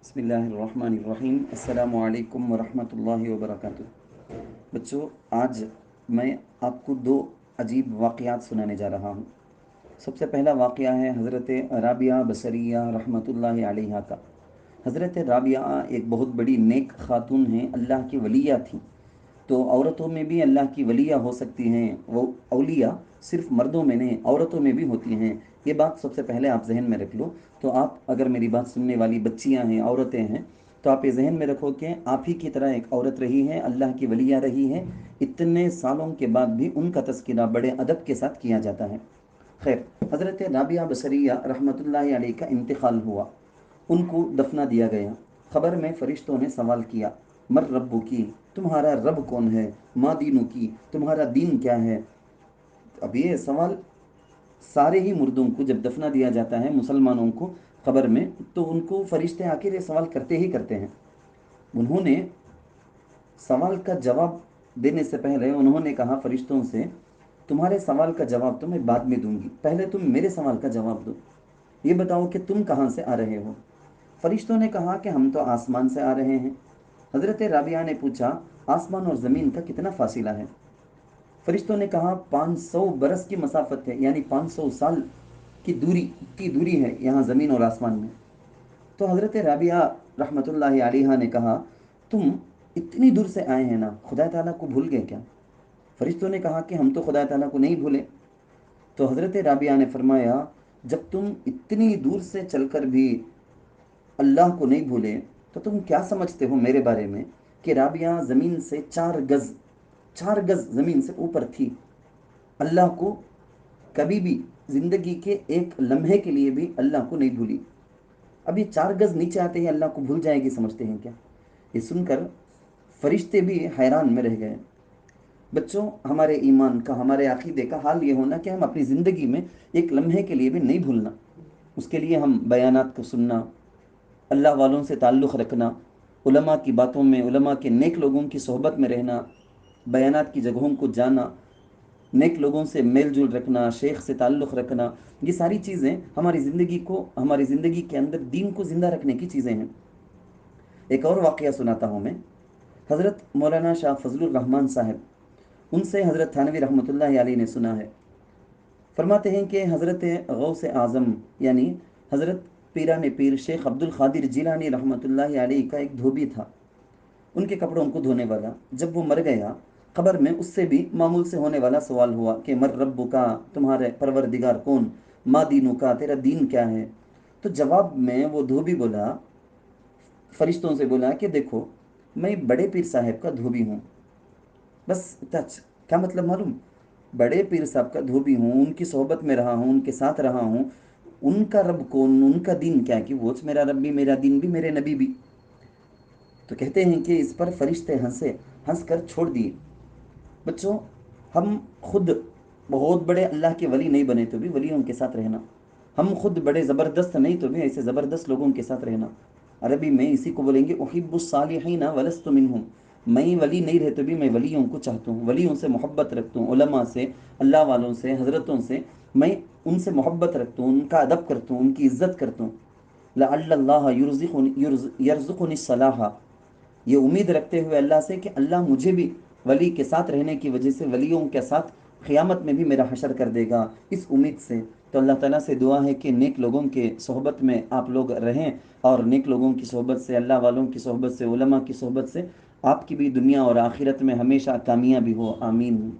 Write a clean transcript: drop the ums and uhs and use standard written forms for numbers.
बिस्मिल्लाहिर्रहमानिर्रहीम। अस्सलामु अलैकुम वरहमतुल्लाहि वबरकातुह। बच्चों, आज मैं आपको दो अजीब वाक़यात सुनाने जा रहा हूँ। सबसे पहला वाक़या है हज़रत राबिया बसरिया रहमतुल्लाहि अलैहा का। हज़रत राबिया एक बहुत बड़ी नेक खातून हैं, अल्लाह की वलिया थी। तो औरतों में भी अल्लाह की वलिया हो सकती हैं, वो औलिया सिर्फ मर्दों में नहीं औरतों में भी होती हैं। ये बात सबसे पहले आप जहन में रख लो। तो आप अगर मेरी बात सुनने वाली बच्चियां हैं, औरतें हैं, तो आप ये जहन में रखो कि आप ही की तरह एक औरत रही है, अल्लाह की वलिया रही है। इतने सालों के बाद भी उनका तस्करा बड़े अदब के साथ किया जाता है। खैर, हज़रत राबिया बसरिया रहमतुल्लाहि अलैह का इंतकाल हुआ, उनको दफना दिया गया। खबर में फरिश्तों ने सवाल किया, मर रब्बु की, तुम्हारा रब कौन है? माँ दीनू की, तुम्हारा दीन क्या है? अब ये सवाल सारे ही मुर्दों को जब दफना दिया जाता है, मुसलमानों को खबर में, तो उनको फरिश्ते आखिर ये सवाल करते ही करते हैं। उन्होंने सवाल का जवाब देने से पहले उन्होंने कहा फरिश्तों से, तुम्हारे सवाल का जवाब तो मैं बाद में दूंगी, पहले तुम मेरे सवाल का जवाब दो। ये बताओ कि तुम कहाँ से आ रहे हो? फरिश्तों ने कहा कि हम तो आसमान से आ रहे हैं। हज़रत राबिया ने पूछा, आसमान और ज़मीन का कितना फासिला है? फरिश्तों ने कहा 500 बरस की मसाफत है, यानी 500 साल की दूरी है यहाँ ज़मीन और आसमान में। तो हज़रत राबिया रहमतुल्लाहि अलैहा ने कहा, तुम इतनी दूर से आए हैं ना, खुदा ताला को भूल गए क्या? फरिश्तों ने कहा कि हम तो खुदा ताला को नहीं भूले। तो हज़रत राबिया ने फरमाया, जब तुम इतनी दूर से चलकर भी अल्लाह को नहीं भूले, तो तुम क्या समझते हो मेरे बारे में कि राबिया ज़मीन से 4 गज़ ज़मीन से ऊपर थी, अल्लाह को कभी भी ज़िंदगी के एक लम्हे के लिए भी अल्लाह को नहीं भूली। अब ये 4 गज़ नीचे आते ही अल्लाह को भूल जाएगी समझते हैं क्या? ये सुनकर फरिश्ते भी हैरान में रह गए। बच्चों, हमारे ईमान का, हमारे अकीदे का हाल ये होना कि हम अपनी ज़िंदगी में एक लम्हे के लिए भी नहीं भूलना। उसके लिए हम बयानात को सुनना, अल्लाह वालों से ताल्लुक़ रखना, उलमा की बातों में, उलमा के नेक लोगों की सोहबत में रहना, बयानात की जगहों को जाना, नेक लोगों से मेल जोल रखना, शेख से ताल्लुक़ रखना, ये सारी चीज़ें हमारी ज़िंदगी के अंदर दीन को ज़िंदा रखने की चीज़ें हैं। एक और वाक़या सुनाता हूँ मैं। हज़रत मौलाना शाह फजलुर रहमान साहब, उनसे हज़रत थानवी रहमतुल्लाहि अलैह ने सुना है। फरमाते हैं कि हज़रत गौस आज़म यानी हज़रत पीरान पीर शेख अब्दुल क़ादिर जिलानी रहमतुल्लाहि अलैह का एक धोबी था, उनके कपड़ों को धोने वाला। जब वो मर गया, खबर में उससे भी मामूल से होने वाला सवाल हुआ कि मर रब्बु का, तुम्हारे परवरदिगार कौन? मा दीनू का, तेरा दीन क्या है? तो जवाब में वो धोबी बोला, फरिश्तों से बोला कि देखो, मैं बड़े पीर साहब का धोबी हूँ। बस इतना। क्या मतलब मालूम? बड़े पीर साहब का धोबी हूँ, उनकी सोहबत में रहा हूँ, उनके साथ रहा हूँ। उनका रब कौन, उनका दीन क्या, कि वो मेरा रब भी, मेरा दीन भी, मेरे नबी भी। तो कहते हैं कि इस पर फरिश्ते हंसे, हंस कर छोड़ दिए। बच्चों, हम खुद बहुत बड़े अल्लाह के वली नहीं बने तो भी वलियों के साथ रहना, हम खुद बड़े ज़बरदस्त नहीं तो भी ऐसे ज़बरदस्त लोगों के साथ रहना। अरबी में इसी को बोलेंगे उहिब्बुस सालिहीना वलस्तु मिनहुम। मैं वली नहीं रहे तो भी मैं वलियों को चाहता हूँ, वलियों से मोहब्बत रखता हूँ, उलमा से, अल्लाह वालों से, हज़रतों से मैं उनसे मोहब्बत रखता हूँ, उनका अदब करता हूँ, उनकी इज़्ज़त करता हूँ। लअल्लल्लाह यरज़ुक़ुनी सलाहा, ये उम्मीद रखते हुए अल्लाह से कि अल्लाह मुझे भी वली के साथ रहने की वजह से वलियों के साथ क़यामत में भी मेरा हशर कर देगा, इस उम्मीद से। तो अल्लाह ताला से दुआ है कि नेक लोगों के सोहबत में आप लोग रहें, और नेक लोगों की सोहबत से, अल्लाह वालों की सोहबत से, उलमा की सोहबत से आपकी भी दुनिया और आखिरत में हमेशा कामयाबी हो। आमीन।